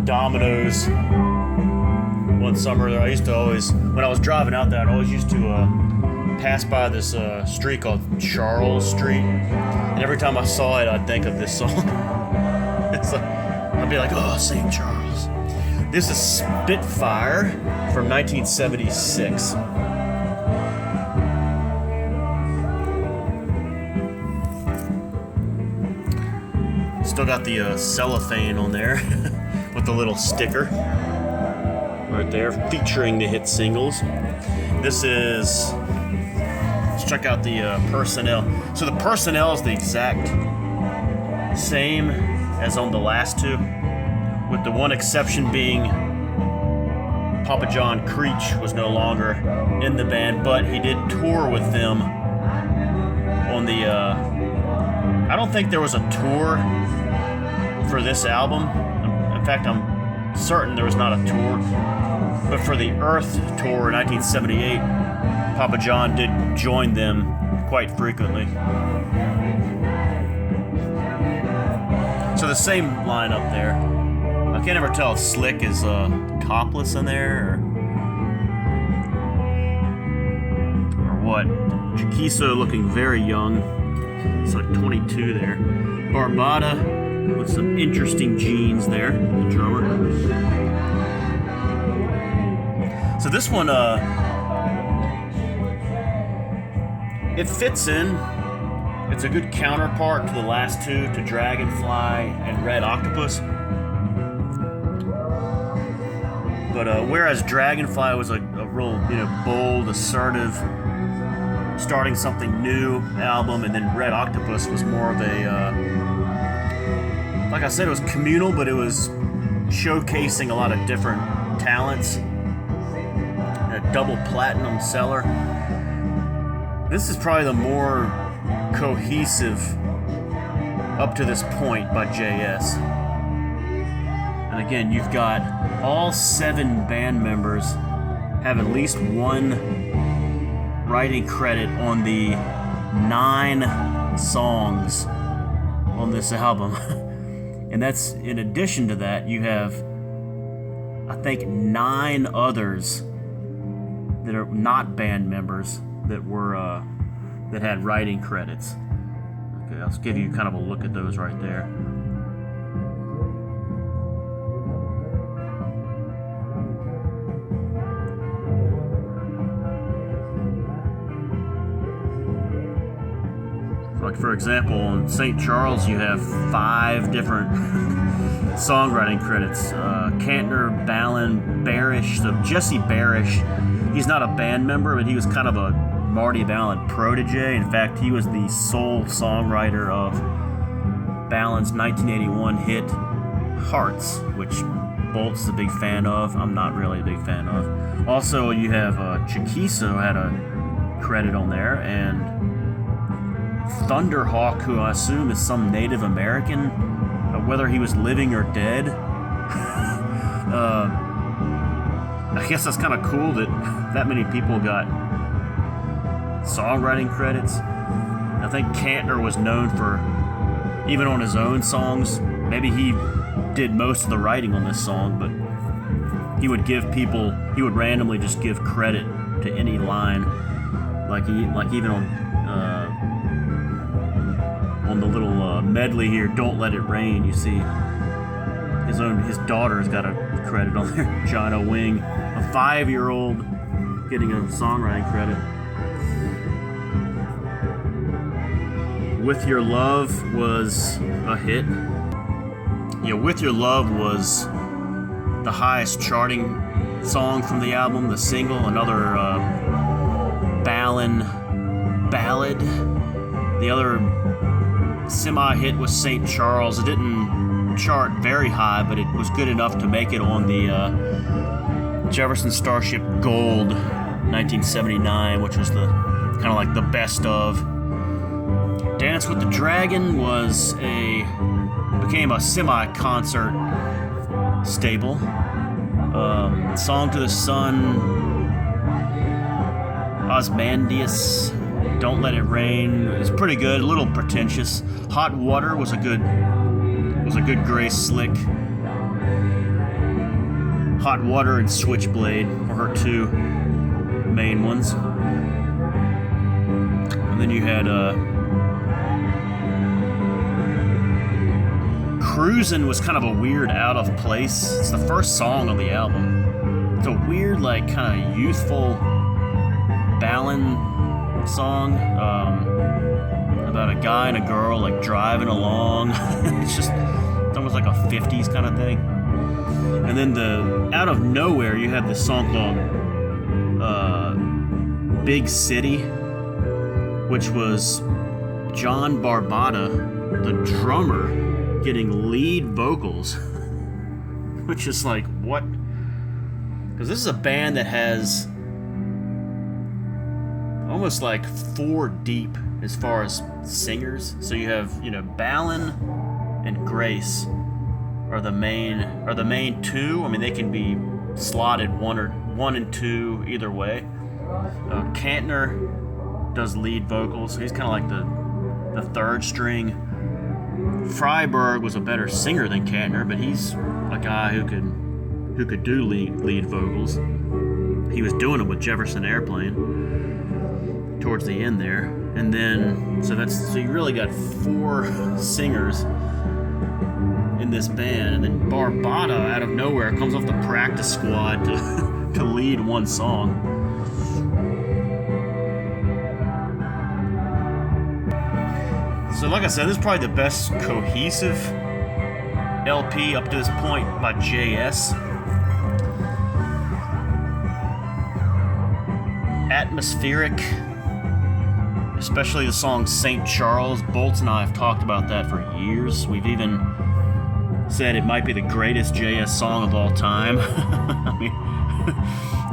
Domino's one summer there. I used to always, when I was driving out there, I always used to pass by this street called Charles Street, and every time I saw it, I'd think of this song. It's like, I'd be like, oh, St. Charles. This is Spitfire from 1976. Still got the cellophane on there with the little sticker right there featuring the hit singles. This is, let's check out the personnel. So the personnel is the exact same as on the last two, with the one exception being Papa John Creech was no longer in the band, but he did tour with them on the, I don't think there was a tour for this album. In fact, I'm certain there was not a tour. But for the Earth tour in 1978, Papa John did join them quite frequently. So the same lineup there. I can't ever tell if Slick is topless in there or what. Chiquizo looking very young. It's like 22 there. Barbada with some interesting genes there, the drummer. So this one, it fits in. It's a good counterpart to the last two, to Dragonfly and Red Octopus. But whereas Dragonfly was a real, bold, assertive, starting something new album, and then Red Octopus was more of a, like I said, it was communal, but it was showcasing a lot of different talents. A double platinum seller. This is probably the more cohesive up to this point by JS. And again, you've got all 7 band members have at least one writing credit on the 9 songs on this album. And that's, in addition to that, you have, I think, 9 others that are not band members that were that had writing credits. Okay, I'll give you kind of a look at those right there. Like, for example, on St. Charles, you have 5 different songwriting credits. Cantner, Ballin, Barish. So Jesse Barish, he's not a band member, but he was kind of a Marty Balin protege. In fact, he was the sole songwriter of Balin's 1981 hit Hearts, which Bolt's a big fan of. I'm not really a big fan of. Also, you have Chiquizo had a credit on there, and Thunderhawk, who I assume is some Native American, whether he was living or dead. I guess that's kind of cool that many people got songwriting credits. I think Cantner was known for, even on his own songs, maybe he did most of the writing on this song, but he would randomly just give credit to any line, like even on the little medley here, Don't Let It Rain, you see his daughter's got a credit on there, China Wing, a 5-year-old getting a songwriting credit. With Your Love was a hit. Yeah, With Your Love was the highest charting song from the album, the single, another Balin ballad. The other semi-hit was St. Charles. It didn't chart very high, but it was good enough to make it on the Jefferson Starship Gold 1979, which was the kind of like the best of. Dance with the Dragon became a semi-concert staple. Song to the Sun, Osmandius, Don't Let It Rain is pretty good, a little pretentious. Hot Water was a good Grace Slick Hot Water and Switchblade were her two main ones. And then you had Cruisin' was kind of a weird out of place. It's the first song on the album. It's a weird, like, kind of youthful ballad song about a guy and a girl, like, driving along. It's almost like a 50s kind of thing. And then out of nowhere, you had this song called Big City, which was John Barbata, the drummer, getting lead vocals. Which is like, what? Because this is a band that has almost like 4 deep as far as singers. So you have, Balin and Grace are the main two. I mean, they can be slotted 1 and 2 either way. Kantner does lead vocals. He's kind of like the third string. Freiberg was a better singer than Kantner, but he's a guy who could do lead vocals. He was doing it with Jefferson Airplane towards the end there. And then so you really got 4 singers in this band, and then Barbata out of nowhere comes off the practice squad to lead one song. So like I said, this is probably the best cohesive LP up to this point by JS. Atmospheric, especially the song St. Charles. Bolts and I have talked about that for years. We've even said it might be the greatest JS song of all time. I mean,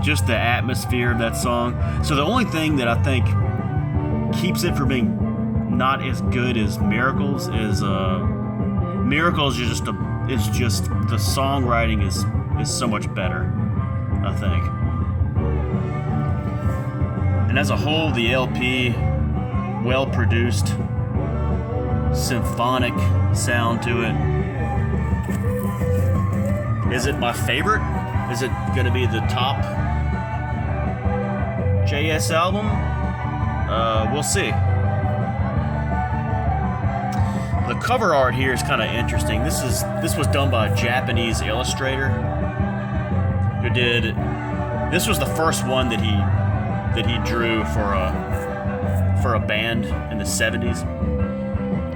just the atmosphere of that song. So the only thing that I think keeps it from being not as good as Miracles is Miracles is just the songwriting is so much better, I think. And as a whole, the LP, well produced, symphonic sound to it. Is it my favorite? Is it going to be the top JS album? We'll see. The cover art here is kind of interesting. This was done by a Japanese illustrator who did. This was the first one that he drew for a band in the 70s.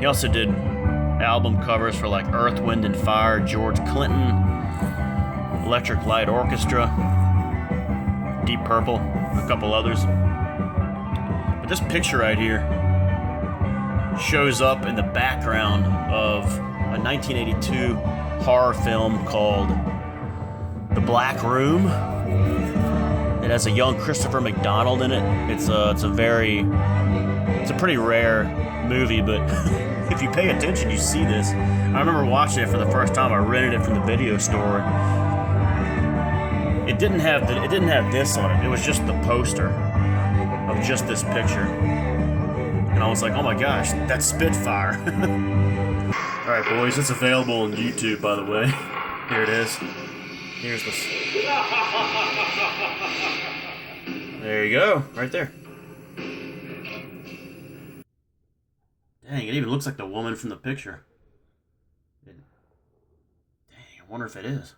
He also did album covers for like Earth, Wind and Fire, George Clinton, Electric Light Orchestra, Deep Purple, a couple others. But this picture right here shows up in the background of a 1982 horror film called The Black Room. It has a young Christopher McDonald in it. It's a pretty rare movie, but if you pay attention, you see this. I remember watching it for the first time. I rented it from the video store. It didn't have this on it. It was just the poster of just this picture. And I was like, oh my gosh, that's Spitfire. Alright boys, it's available on YouTube, by the way. Here it is. Here's the... There you go, right there. Dang, it even looks like the woman from the picture. Dang, I wonder if it is.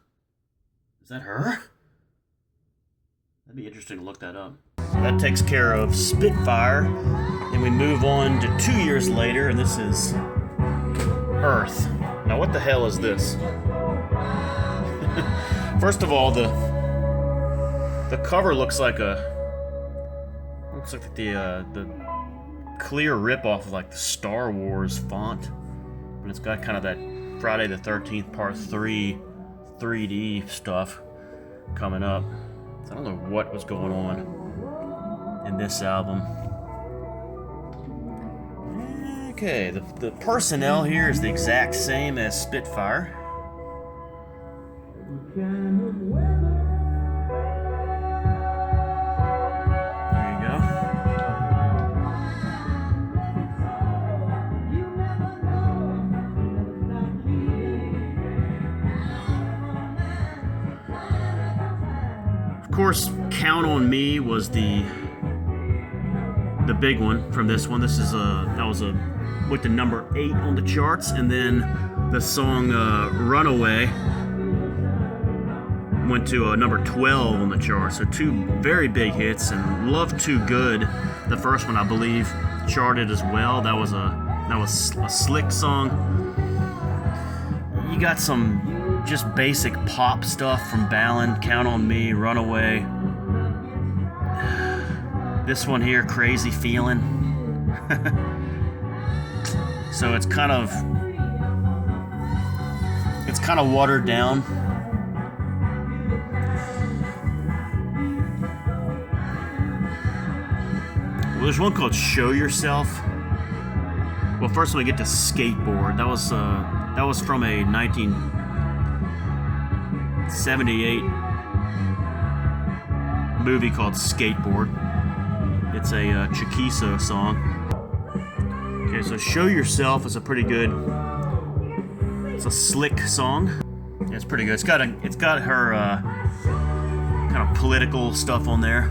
Is that her? That'd be interesting to look that up. So that takes care of Spitfire. And we move on to 2 years later, and this is Earth. Now, what the hell is this? First of all, the cover looks like the clear ripoff of like the Star Wars font, and it's got kind of that Friday the 13th Part 3 3D stuff coming up. So I don't know what was going on in this album. Okay, the personnel here is the exact same as Spitfire. course, Count on Me was the big one from this one. This is went to number 8 on the charts, and then the song Runaway went to number 12 on the charts. So 2 very big hits, and Love Too Good, the first one I believe, charted as well. That was a slick song. You got some just basic pop stuff from Ballin, Count on Me, Runaway. This one here, Crazy Feeling. So it's kind of watered down. Well, there's one called Show Yourself. Well, first when we get to Skateboard, that was from a 1978 movie called Skateboard. It's a Chiquizo song. Okay, so Show Yourself is a pretty good. It's a slick song. Yeah, it's pretty good. It's got her kind of political stuff on there.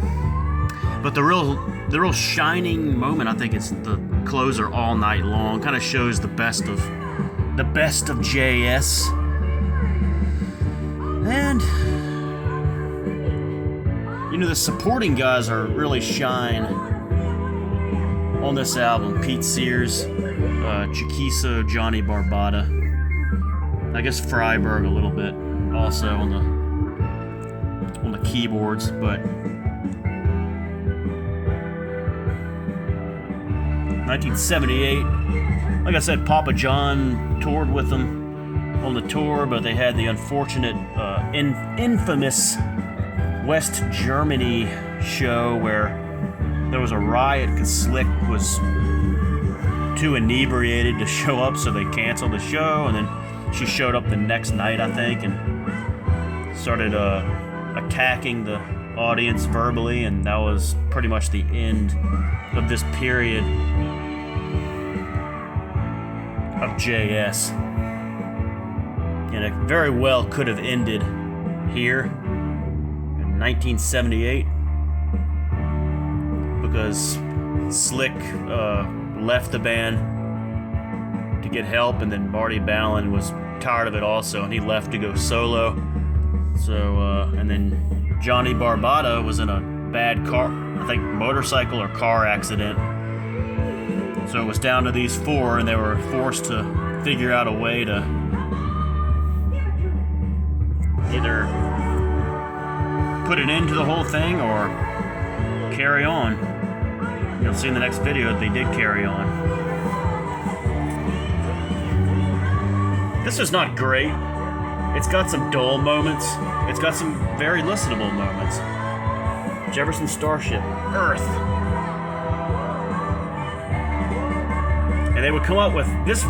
But the real shining moment, I think, it's the closer, All Night Long. Kind of shows the best of JS. And the supporting guys are really shine on this album. Pete Sears, Chiquizo, Johnny Barbata. I guess Freiberg a little bit also on the keyboards, but 1978, like I said, Papa John toured with them on the tour, but they had the unfortunate, infamous West Germany show where there was a riot because Slick was too inebriated to show up, so they canceled the show, and then she showed up the next night, I think, and started attacking the audience verbally, and that was pretty much the end of this period of JS. And it very well could have ended here in 1978 because Slick left the band to get help, and then Marty Ballin was tired of it also, and he left to go solo. So, and then Johnny Barbata was in a bad car, I think motorcycle or car accident. So it was down to these 4, and they were forced to figure out a way to either put an end to the whole thing or carry on. You'll see in the next video that they did carry on. This is not great. It's got some dull moments. It's got some very listenable moments. Jefferson, Starship, Earth. And they would come out with this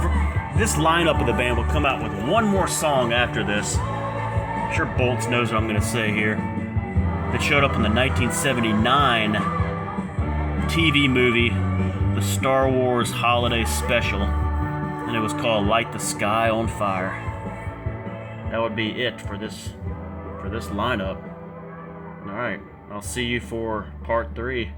lineup of the band would come out with one more song after this. I'm sure Bolts knows what I'm going to say here. That showed up in the 1979 TV movie, the Star Wars Holiday Special, and it was called Light the Sky on Fire. That would be it for this lineup. All right, I'll see you for part 3.